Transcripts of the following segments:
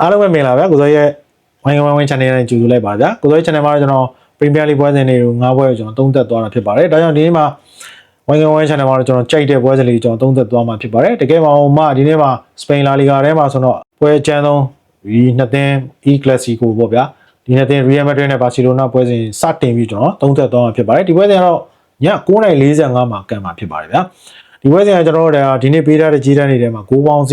အားလုံးပဲမင်္ဂလာပါကိုစောရဲ့ဝိုင်းဝိုင်း channel နဲ့ကြိုဆိုလိုက်ပါဗျာကိုစော channel မှာကျွန်တော် Premier League ပွဲစဉ်တွေကို9ပွဲကျွန်တော်သုံးသပ်သွားတာဖြစ်ပါတယ်ဒါကြောင့်ဒီနေ့မှာဝိုင်းဝိုင်း channel မှာကျွန်တော်ကြိုက်တဲ့ပွဲစဉ်လေးကျွန်တော်သုံးသပ်သွားမှာဖြစ်ပါတယ်တကယ်မှဒီနေ့မှာစပိန်လာလီဂါထဲမှာဆိုတော့ပွဲအကျန်းဆုံးဒီနှစ်သင်း E Clasico ပေါ့ဗျာဒီနှစ်သင်း Real Madrid နဲ့ Barcelona ပွဲစဉ်စတင်ပြီးကျွန်တော်သုံးသပ်သွားမှာဖြစ်ပါတယ်ဒီပွဲစဉ်ကတော့ည9:45မှာကန်မှာဖြစ်ပါတယ်ဗျာဒီပွဲစဉ်ကကျွန်တော်တို့ဒီနေ့ပေးထားတဲ့ကြီးတန်းတွေထဲမှာ9ပေါင်စ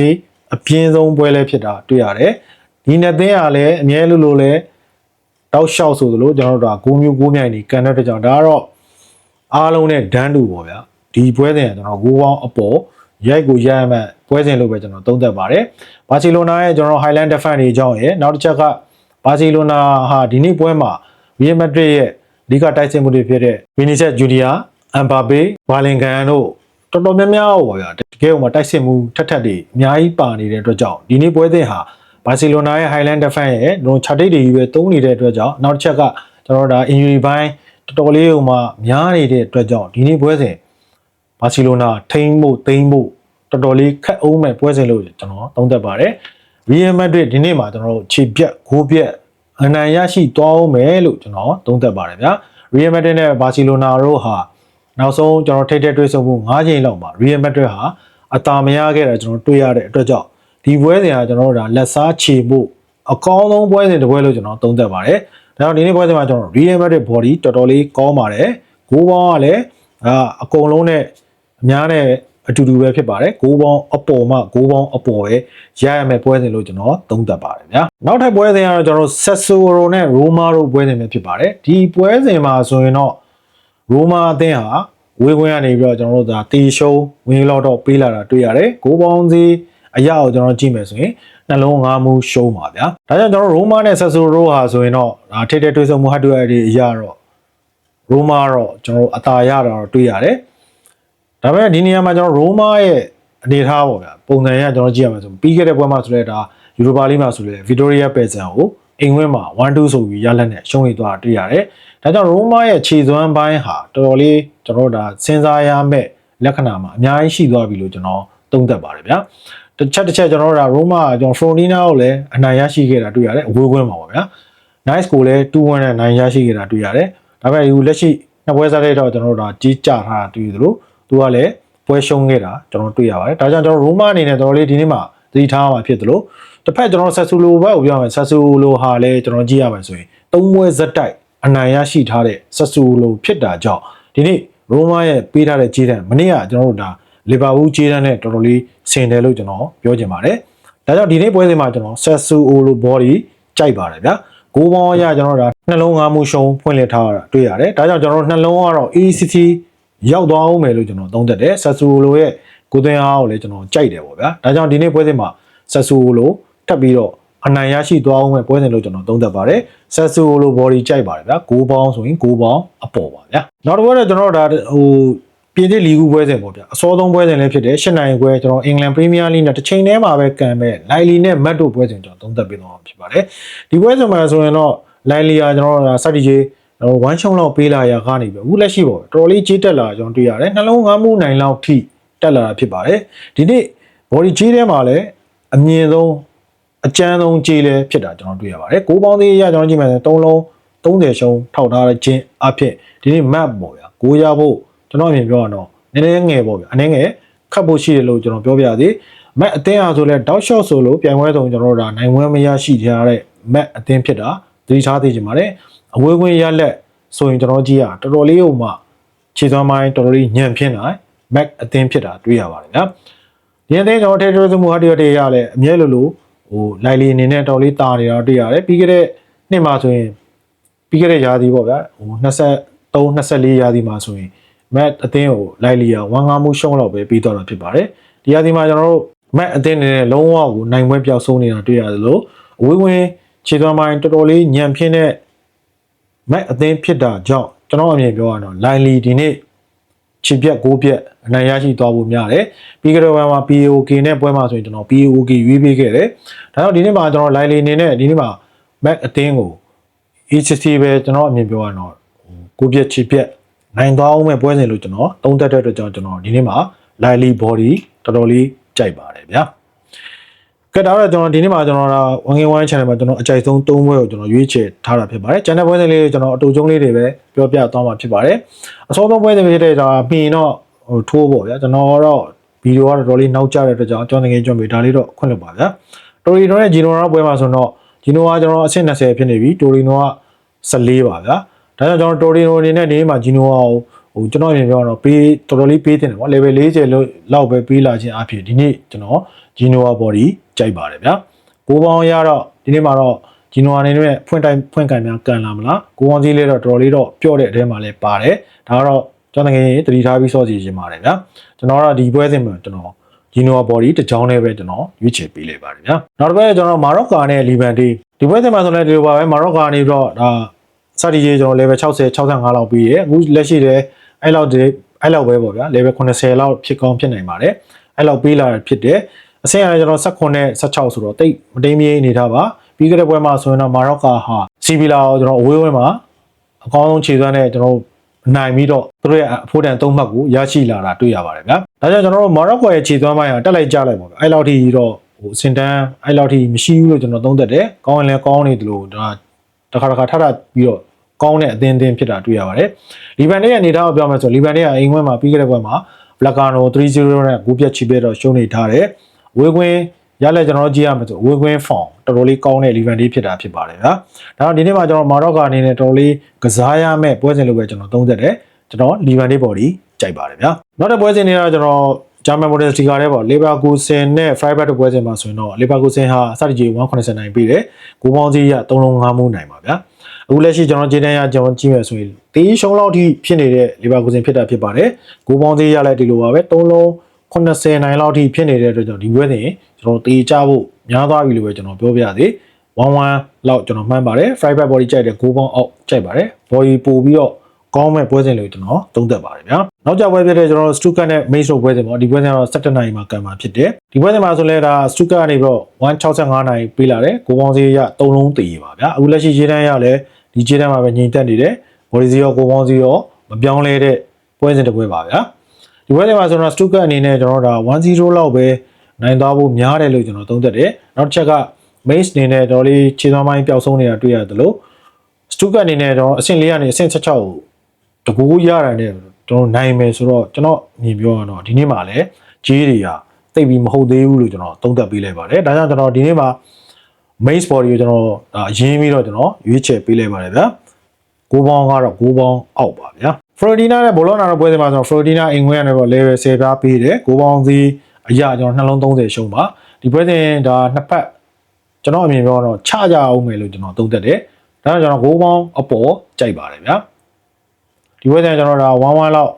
ီအပြင်းဆုံးပွဲလေးဖြစ်တာတွေ့ရတယ်ဒီနှစ်သင်းကလည်းအမြဲလိုလဲတောက်လျှောက်ဆိုသလိုကျွန်တော်တို့က9မျိုး9မြိုင်နေကန်တဲ့ကြောင်ဒါကတော့အားလုံးနဲ့ဒန်းတူပေါ့ဗျာဒီပွဲစဉ်ကကျွန်တော်9ပေါင်းအပေါ်ရိုက်ကိုရိုက်ရမှပွဲစဉ်လို့ပဲကျွန်တော်သုံးသပ်ပါတယ်ဘာစီလိုနာရဲ့ကျွန်တော် Highland Defense တွေအကြောင်းရယ်နောက်တစ်ချက်ကဘာစီလိုနာဟာဒီနေ့ပွဲမှာ Real Madrid ရဲ့အဓိကတိုက်စစ်မှုတွေဖြစ်တဲ့ Vinicius Junior, Mbappe, Bellingham တို့တော်တော်များများပေါ့ဗျာတကယ်ကိုတိုက်စစ်မှုထက်တွေအများကြီးပါနေတဲ့အတွက်ကြောင့်ဒီနေ့ပွဲစဉ်ဟာဘာစီလိုနာရဲ့ Highland Defense ရဲ့လုံးချတိတ်တွေကြီးပဲသုံးနေတဲ့အတွက်ကြောင့်နောက်တစ်ချက်ကကျွန်တော်တို့injury ဘိုင်းတော်တော်လေးဟိုမှာများနေတဲ့အတွက်ကြောင့်ဒီနေ့ပွဲစဉ်ဘာစီလိုနာထိန်းဖို့သိမ်းဖို့တော်တော်လေးခက်အောင်မဲ့ပွဲစဉ်လို့ကျွန်တော်သုံးသပ်ပါတယ် Real Madrid ဒီနေ့မှာကျွန်တော်တို့ခြေပြက်ဂိုးပြက်အနိုင်ရရှိသွားအောင်မယ်လို့ကျွန်တော်သုံးသပ်ပါတယ်ဗျာ Real Madrid နဲ့ဘာစီလိုနာတို့ဟာနောက်ဆုံးကျွန်တော်ထိတဲ့တွေ့ဆုံမှု9ချိန်လောက်မှာ Real Madrid ဟာအသာမရခဲ့တာကျွန်တော်တွေ့ရတဲ့အတွက်ကြောင့်ဒီပွဲစဉ်ကကျွန်တော်တို့လက်စားချေဖို့အကောင်းဆုံးပွဲစဉ်တစ်ပွဲလို့ကျွန်တော်သုံးသပ်ပါတယ်ဒါကြောင့်ဒီနေ့ပွဲစဉ်မှာကျွန်တော် Real Madrid body တော်တော်လေးကောင်းပါတယ်ဂိုးပေါင်းကလည်းအကုန်လုံးနဲ့အများနဲ့အတူတူပဲဖြစ်ပါတယ်ဂိုးပေါင်းအပေါ်မှဂိုးပေါင်းအပေါ်ပဲရရမယ်ပွဲစဉ်လို့ကျွန်တော်သုံးသပ်ပါတယ်ဗျာနောက်ထပ်ပွဲစဉ်ကတော့ကျွန်တော် Sassuolo နဲ့ Roma တို့ပွဲစဉ်ပဲဖြစ်ပါတယ်ဒီပွဲစဉ်မှာဆိုရင်တော့ Roma အသင်းဟာဝေးခွင့်ကနေပြီးတော့ကျွန်တော်တို့တီရှုံးဝင်းလောက်တော့ပေးလာတာတွေ့ရတယ်ဂိုးပေါင်းစီအရာကိုကျွန်တော်ကြည့်မယ်ဆိုရင်နှလုံး9မှုရှုံးပါဗျာဒါကြောင့်ကျွန်တော် Roma နဲ့ Sassuolo ဟာဆိုရင်တော့ထိတဲ့တွေ့ဆုံမှုဟတ်တူအတွေအရာတော့ Roma တော့ကျွန်တော်အသာရတာတော့တွေ့ရတယ်ဒါပေမဲ့ဒီနေရာမှာကျွန်တော် Roma ရဲ့အနေထားပေါ့ဗျာပုံစံရကျွန်တော်ကြည့်ရမယ်ဆိုပြီးခဲ့တဲ့ပွဲမှာဆိုလဲဒါ Europa League မှာဆိုလဲ Victoria Pilsen ကိုအိမ်ဝင်းမှာ 1-2 ဆိုပြီးရလက်နဲ့ရှုံးနေသွားတာတွေ့ရတယ်ဒါကြောင့် Roma ရဲ့ခြေစွမ်းပိုင်းဟာတော်တော်လေးကျွန်တော်ဒါစဉ်းစားရမယ့်လက္ခဏာမှာအများကြီးရှိသွားပြီလို့ကျွန်တော်သုံးသပ်ပါတယ်ဗျာတစ်ချက်ကျွန်တော်တို့ဒါ Roma ကျွန်တော် Frontino ကိုလည်းအနိုင်ရရှိခဲ့တာတွေ့ရတယ်အဝေးကွင်းမှာပေါ့ဗျာ Nice ကိုလည်း2-1နဲ့နိုင်ရရှိခဲ့တာတွေ့ရတယ်ဒါပေမဲ့ဒီလက်ရှိနှစ်ပွဲစားတဲ့တော့ကျွန်တော်တို့ဒါကြီးကြထားတာတွေ့သလိုသူကလည်းပွဲရှုံးခဲ့တာကျွန်တော်တွေ့ရပါတယ်ဒါကြောင့်ကျွန်တော် Roma အနေနဲ့တော်တော်လေးဒီနေ့မှာသတိထားမှာဖြစ်သလိုတစ်ဖက်ကျွန်တော် Sassuolo ဘက်ကိုပြောရမယ် Sassuolo ဟာလည်းကျွန်တော်ကြည့်ရမယ်ဆိုရင်3ပွဲဇက်တိုက်အနိုင်ရရှိထားတဲ့ Sassuolo ဖြစ်တာကြောင့်ဒီနေ့ Roma ရဲ့ပေးထားတဲ့ခြေတန်းမနေ့ကကျွန်တော်တို့ဒါလီဗာပူးခြေတန်းနဲ့တော်တော်လေးဆင်တယ်လို့ကျွန်တော်ပြောချင်ပါတယ်ဒါကြောင့်ဒီနေ့ပွဲစဉ်မှာကျွန်တော် Sassuolo body ကြိုက်ပါတယ်ဗျာဂိုးပေါင်းအရကျွန်တော်တို့ဒါနှလုံး9မှုရှုံးဖွင့်လှစ်ထားတာတွေ့ရတယ်ဒါကြောင့်ကျွန်တော်တို့နှလုံးကတော့ ACC ရောက်သွားအောင်မယ်လို့ကျွန်တော်သုံးသပ်တယ် Sassuolo ရဲ့ကိုသွင်းအားကိုလည်းကျွန်တော်ကြိုက်တယ်ပေါ့ဗျာဒါကြောင့်ဒီနေ့ပွဲစဉ်မှာ Sassuolo ထပ်ပြီးတော့အနိုင်ရရှိသွားအောင်မဲ့ပွဲစဉ်လို့ကျွန်တော်သုံးသပ်ပါတယ် Sassuolo body ကြိုက်ပါတယ်ဗျာဂိုးပေါင်းဆိုရင်ဂိုးပေါင်းအပေါ်ပါဗျာနောက်တစ်ပွဲတော့ကျွန်တော်တို့ဒါပြည်သစ်လီဂူပွဲစဉ်ပေါ့ဗျာအစောဆုံးပွဲစဉ်လည်းဖြစ်တယ်၈နိုင်ခွဲကျွန်တော်အင်္ဂလန်ပရီးမီးယားလိနဲ့တစ်ချိန်တည်းမှာပဲကန်မဲ့လိုင်လီနဲ့မတ်တို့ပွဲစဉ်ကျွန်တော်သုံးသပ်ပေးသွားမှာဖြစ်ပါတယ်ဒီပွဲစဉ်မှာဆိုရင်တော့လိုင်လီယာကျွန်တော်တို့ဒါစက်တီဂျေဝမ်းချုံလောက်ပေးလာရကနေပြီအခုလက်ရှိပေါ့တော်တော်လေးကြီးတက်လာကျွန်တော်တွေ့ရတယ်နှလုံး9မှုနိုင်လောက်ထိတက်လာတာဖြစ်ပါတယ်ဒီနေ့ body ကြီးထဲမှာလည်းအမြင့်ဆုံးအကျန်းဆုံးကြီးလဲဖြစ်တာကျွန်တော်တွေ့ရပါတယ်ကိုပေါင်းသေးရကျွန်တော်ကြည့်မယ်3လုံး30ရှုံးထောက်ထားတဲ့ချင်းအဖြစ်ဒီနေ့ map ပေါ့ဗျာကိုရဖို့ကျွန်တော်အမြင်ပြောရတော့နည်းနည်းငယ်ပေါ့ဗျာအနေငယ်ခတ်ဖို့ရှိတယ်လို့ကျွန်တော်ပြောပြသေး map အသင်းအားဆိုလဲ dot shot ဆိုလို့ပြိုင်ပွဲဆုံးကျွန်တော်တို့ဒါနိုင်ဝဲမရရှိထားတဲ့ map အသင်းဖြစ်တာသတိထားသိချင်ပါတယ်အဝေးခွင့်ရလက်ဆိုရင်ကျွန်တော်ကြည့်ရတော်တော်လေးဟိုမှခြေစွမ်းပိုင်းတော်တော်လေးညံ့ဖြစ်နိုင် map အသင်းဖြစ်တာတွေ့ရပါတယ်ဗျာဒီအသင်းကျွန်တော်ထဲထရမှုဟာတွေရလဲအမြဲလိုလိုဟိုလိုက်လီအနေနဲ့တော်လေးတာနေတာတွေ့ရတယ်ပြီးခဲ့တဲ့နှစ်မှာဆိုရင်ပြီးခဲ့တဲ့ရာသီပေါ့ဗျာဟို23 24ရာသီမှာဆိုရင်မက်အသင်းကိုလိုက်လီယာ1-5မှုရှုံးတော့ပဲပြီးတော့တာဖြစ်ပါတယ်ဒီရာသီမှာကျွန်တော်တို့မက်အသင်းအနေနဲ့လုံးဝကိုနိုင်ပွဲပြောက်ဆုံးနေတာတွေ့ရတယ်လို့အဝေးဝင်ခြေသွမ်းပိုင်းတော်တော်လေးညံပြင်းတဲ့မက်အသင်းဖြစ်တာကြောင့်ကျွန်တော်အမြင်ပြောရတော့လိုက်လီဒီနေ့ခြေပြက်6ပြက်အနိုင်ရရှိသွားဖို့များတယ်ပြီးကြတော့မှာ POK နဲ့ပွဲမှာဆိုရင်ကျွန်တော် POK ရွေးပေးခဲ့တယ်ဒါကြောင့်ဒီနေ့မှာကျွန်တော် လိုက်လီနေနဲ့ဒီနေ့မှာ Mac အသင်းကို ECC ပဲကျွန်တော်အမြင်ပြောရတော့6ပြက်ခြေပြက်နိုင်သွားအောင်မဲ့ပွဲစဉ်လို့ကျွန်တော်သုံးသပ်တဲ့အတွက်ကြောင့်ကျွန်တော်ဒီနေ့မှာ Lively body တော်တော်လေးကြိုက်ပါတယ်ဗျာက ကဲဒါတော့ကျွန်တော်ဒီနေ့မှာကျွန်တော်ဝမ်ကင်ဝမ် channel မှာကျွန်တော်အကြိုက်ဆုံး3ပွဲကိုကျွန်တော်ရွေးချယ်ထားတာဖြစ်ပါတယ် channel ပွဲစဉ်လေးကျွန်တော်အတူကျုံးလေးတွေပဲပြောပြသွားမှာဖြစ်ပါတယ်အစောဆုံးပွဲစဉ်ဖြစ်တဲ့ဒါပြင်တော့ထိုးပေါ့ဗျာကျွန်တော်တော့ဗီဒီယိုကတော့တော်တော်လေးနောက်ကျတဲ့အတွက်ကြောင့်ကျွန်တော်ငယ်ကျွမ်းပြီးဒါလေးတော့ခွင့်လွှတ်ပါဗျာတိုရီနိုနဲ့ဂျီနိုတော့ပွဲမှာဆိုတော့ဂျီနိုကကျွန်တော်အဆင့်20ဖြစ်နေပြီတိုရီနိုက14ပါဗျာဒါကြောင့်ကျွန်တော်တိုရီနိုအနေနဲ့ဒီနေ့မှာဂျီနိုကကျွန်တော်အရင်ပြောတော့ပေးတော်တော်လေးပေးတင်တယ်ပေါ့ level 40လောက်ပဲပေးလာခြင်းအဖြစ်ဒီနေ့ကျွန်တော်ဂျီနိုက body ကြိုက်ပါတယ်ဗျာကိုပေါင်းရတော့ဒီနေ့မှာတော့ဂျီနိုအနေနဲ့ဖွင့်ကန်များကန်လာမလားကိုပေါင်းကြီးလေးတော့တော်တော်လေးတော့ပြော့တဲ့အထဲမှာလည်းပါတယ်ဒါကတော့ကျွန်တော်ငယ်တတိထားပြီးစောစီခြင်းပါတယ်ဗျာကျွန်တော်ကတော့ဒီပွဲစဉ်မှာကျွန်တော်ဂျီနို body တစ်ချောင်းနဲ့ပဲကျွန်တော်ရွေးချယ်ပေးလိုက်ပါတယ်ဗျာနောက်တစ်ပွဲကျွန်တော်မာရော့ကာနဲ့လီဗန်တီဒီပွဲစဉ်မှာဆိုလည်းဒီလိုပါပဲမာရော့ကာနေပြီးတော့ဒါစတီဂျီကျွန်တော် level 60 65လောက်ပြီးတယ်အခုလက်ရှိလည်းအဲ့လောက်ပဲပေါ့ဗျာ level 80လောက်ဖြစ်ကောင်းဖြစ်နိုင်ပါတယ်အဲ့လောက်ပေးလာဖြစ်တယ်အဆင့်ရတယ်ကျွန်တော်19နဲ့16ဆိုတော့တိတ်မတိမ်မြေးနေထားပါပြီးခဲ့တဲ့ပွဲမှာဆိုရင်တော့မာရော့ကာဟာစီဗီလာကိုကျွန်တော်အဝေးဝဲမှာအကောင်းဆုံးခြေစွမ်းနဲ့ကျွန်တော်နိုင်ပြီးတော့သူတို့ရဲ့အဖို့တန်3မှတ်ကိုရရှိလာတာတွေ့ရပါတယ်ဗျာဒါကြောင့်ကျွန်တော်တို့မာရော့ကာရဲ့ခြေစွမ်းပိုင်းကတက်လိုက်ကြလိုက်ပါဗျာအဲ့လောက်ထိတော့စင်တန်းအဲ့လောက်ထိမရှိဘူးလို့ကျွန်တော်သုံးသပ်တယ်ကောင်းရင်လည်းကောင်းနေတယ်လို့ဒါတစ်ခါထပြီးတော့ကောင်းတဲ့အသင်းဖြစ်တာတွေ့ရပါတယ်လီဗန်ရဲ့အနေထားကိုပြောမယ်ဆိုလီဗန်ရဲ့အိမ်ခွဲမှာပြီးခဲ့တဲ့ပွဲမှာဘလက်ကာနို 3-0 နဲ့ဂိုးပြတ်ချီပဲတော့ရှုံးနေထားတယ်ဝေခွင်းရလဲကျွန်တော်ကြည့်ရမယ်ဆိုဝေခွင်းဖောင်တော်တော်လေးကောင်းတဲ့လီဗန်ဖြစ်တာဖြစ်ပါတယ်ဗျာဒါတော့ဒီနေ့မှာကျွန်တော်မာရော့ကာအနေနဲ့တော်တော်လေးကစားရမယ့်ပွဲစဉ်လို့ပဲကျွန်တော်သုံးသပ်တယ်ကျွန်တော်လီဗန်ဘော်ဒီကြိုက်ပါတယ်ဗျာနောက်တဲ့ပွဲစဉ်တွေကတော့ကျွန်တော်ဂျာမန်မိုဒယ်စတီကာတဲ့ပေါ့လီဗာကူဆန်နဲ့ဖရိုက်ဘတ်တို့ပွဲစဉ်မှာဆိုရင်တော့လီဗာကူဆန်ဟာစတကြီး189ပြီးတယ်ကိုပေါင်းစီးရ3လုံး5မှုနိုင်ပါဗျာအခုလက်ရှိကျွန်တော်ဂျေတန်ရကျွန်တော်ကြည့်မယ်ဆိုရင်တေးရှုံးလောက်ထိဖြစ်နေတဲ့လီဗာကူဆန်ဖြစ်တာဖြစ်ပါတယ်ကိုပေါင်းစီးရလဲဒီလိုပါပဲ3လုံး80နိုင်လောက်ထိဖြစ်နေတဲ့အတွက်ကြောင့်ဒီပွဲစဉ်ကျွန်တော်တေးကြဖို့များသွားပြီလို့ပဲကျွန်တော်ပြောပြရသေး1-1လောက်ကျွန်တော်မှန်းပါတယ် fry back body ကြိုက်တယ်ကိုပေါင်းအောက်ကြိုက်ပါတယ် body ပို့ပြီးတော့ကောင်းမဲ့ပွဲစဉ်လို့ကျွန်တော်သုံးသပ်ပါတယ်ဗျာနောက်ကြပွဲဖြစ်တဲ့ကျွန်တော် Stuttgart နဲ့ Mainz ပွဲစဉ်ပေါ့ဒီပွဲစဉ်ကတော့17နိုင်မှာကံမှာဖြစ်တယ်ဒီပွဲစဉ်မှာဆိုလဲဒါ Stuttgart ကနေပြီးတော့165နိုင်ပေးလာတယ်ကိုပေါင်းစီရ3လုံးတည်ပါဗျာအခုလက်ရှိခြေတန်းရလဲဒီခြေတန်းမှာပဲငြိမ်သက်နေတယ် body စီရောကိုပေါင်းစီရောမပြောင်းလဲတဲ့ပွဲစဉ်တစ်ပွဲပါဗျာဒီပွဲစဉ်မှာဆိုတော့ Stuttgart အနေနဲ့ကျွန်တော်ဒါ1-0လောက်ပဲနိုင်သွားဖို့များတယ်လို့ကျွန်တော်သုံးသပ်တယ်နောက်တစ်ချက်က Mainz အနေနဲ့တော်လေးခြေသွားပိုင်းပျောက်ဆုံးနေတာတွေ့ရတယ်လို့ Stuttgart အနေနဲ့တော့အဆင့်4ကနေအဆင့်16ကိုတကူရတာနဲ့ကျွန်တော်နိုင်မယ်ဆိုတော့ကျွန်တော်မြင်ပြောရတော့ဒီနေ့မှာလည်းဂျေးတွေကတိတ်ပြီးမဟုတ်သေးဘူးလို့ကျွန်တော်သုံးသပ်ပေးလိုက်ပါတယ်ဒါကြောင့်ကျွန်တော်ဒီနေ့မှာ main body ကိုကျွန်တော်ရင်းပြီးတော့ကျွန်တော်ရွေးချယ်ပေးလိုက်ပါတယ်ဗျာကိုပေါင်းကတော့ကိုပေါင်းအောက်ပါဗျာ Fiorentina နဲ့ဘောလောနာတော့ပွဲစဉ်မှာဆိုတော့ Fiorentina အိမ်ခွဲကနေတော့ level 10ပြားပေးတယ်ကိုပေါင်းစီအရာကျွန်တော်နှလုံး30ရှုံးပါဒီပွဲစဉ်ဒါနှစ်ဖက်ကျွန်တော်အမြင်ပြောတော့ချကြအောင်မယ်လို့ကျွန်တော်သုံးသပ်တယ်ဒါကြောင့်ကျွန်တော်ကိုပေါင်းအပေါ်ကြိုက်ပါတယ်ဗျာဒီပွဲစဉ်ကျွန်တော်ဒါ1-1လောက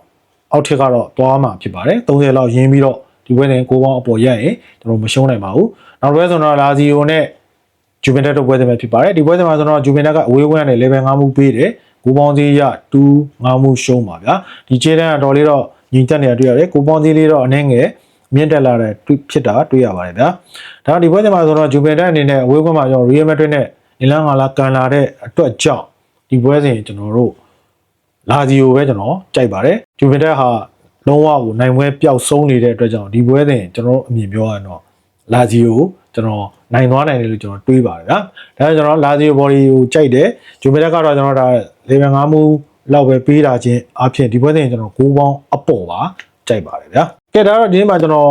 ်အောက်ထစ်ကတော့တွားမှာဖြစ်ပါတယ်30လောက်ရင်းပြီးတော့ဒီပွဲစဉ်ကိုပေါင်းအပေါ်ရရင်ကျွန်တော်မရှုံးနိုင်ပါဘူးနောက်ပွဲဆိုတော့လာဇီယိုနဲ့ဂျူဗင်တက်တို့ပွဲစဉ်ပဲဖြစ်ပါတယ်ဒီပွဲစဉ်မှာဆိုတော့ဂျူဗင်တက်ကအဝေးဝန်းနဲ့ level 5မှုပေးတယ်ကိုပေါင်းစီရ2-5မှုရှုံးပါဗျာဒီခြေတန်းကတော်လေးတော့ညီတက်နေတာတွေ့ရတယ်ကိုပေါင်းစီလေးတော့အနည်းငယ်မြင့်တက်လာတဲ့ဖြစ်တာတွေ့ရပါတယ်ဗျာဒါဒီပွဲစဉ်မှာဆိုတော့ဂျူဗင်တက်အနေနဲ့အဝေးဝန်းမှာကျွန်တော် Real Madrid နဲ့အင်လန်ကလာကန်လာတဲ့အတွက်ကြောင့်ဒီပွဲစဉ်ကျွန်တော်တို့လာဇီယိုပဲကျွန်တော်ကြိုက်ပါတယ်ဂျူဗင်တက်ဟာလုံးဝကိုနိုင်ပွဲပျောက်ဆုံးနေတဲ့အတွက်ကြောင့်ဒီပွဲစဉ်ကျွန်တော်အမြင်ပြောရရင်တော့လာဇီယိုကျွန်တော်နိုင်သွားနိုင်တယ်လို့ကျွန်တော်တွေးပါတယ်ဗျာဒါကြောင့်ကျွန်တော်လာဇီယို body ကိုကြိုက်တယ်ဂျူဗင်တက်ကတော့ကျွန်တော်ဒါ level 5မှုလောက်ပဲပေးတာချင်းအဖြစ်ဒီပွဲစဉ်ကျွန်တော်9ပေါင်းအပေါ်ပါကြိုက်ပါတယ်ဗျာကဲဒါတော့ဒီနေ့မှာကျွန်တော်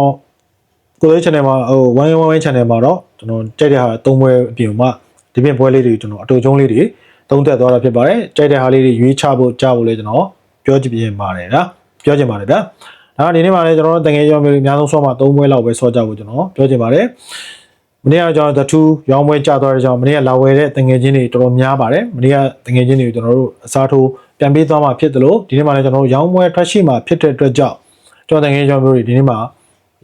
ကိုယ်ရေး channel မှာ111 channel မှာတော့ကျွန်တော်ကြိုက်တဲ့ဟာ3ပွဲအပြင်မှာဒီပြင်ပွဲလေးတွေကျွန်တော်အတူကျုံးလေးတွေသုံးသက်သွားတာဖြစ်ပါတယ်ကြိုက်တဲ့ဟာလေးတွေရွေးချဖို့ကြားဖို့လဲကျွန်တော်ပြောချင်ပါတယ်ဗျာပြောချင်ပါတယ်ဗျာဒါကဒီနေ့မှာလည်းကျွန်တော်တို့တကယ်ရောမျိုးအများဆုံးဆော့မှာ3ပွဲလောက်ပဲဆော့ကြဖို့ကျွန်တော်ပြောချင်ပါတယ်မနေ့ကကျွန်တော်2ရောင်းပွဲကြာသွားတဲ့ကြောင့်မနေ့ကလာဝယ်တဲ့တငယ်ချင်းတွေတော်တော်များပါတယ်မနေ့ကတငယ်ချင်းတွေကျွန်တော်တို့အစားထိုးပြန်ပေးသွားမှာဖြစ်တယ်လို့ဒီနေ့မှာလည်းကျွန်တော်တို့ရောင်းပွဲထွက်ရှိမှာဖြစ်တဲ့အတွက်ကြောင့်ကျွန်တော်တငယ်ချင်းမျိုးတွေဒီနေ့မှာ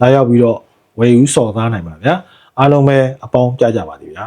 လာရောက်ပြီးတော့ဝယ်ယူဆော့သားနိုင်ပါဗျာအားလုံးပဲအပေါင်းကြကြပါသည်ဗျာ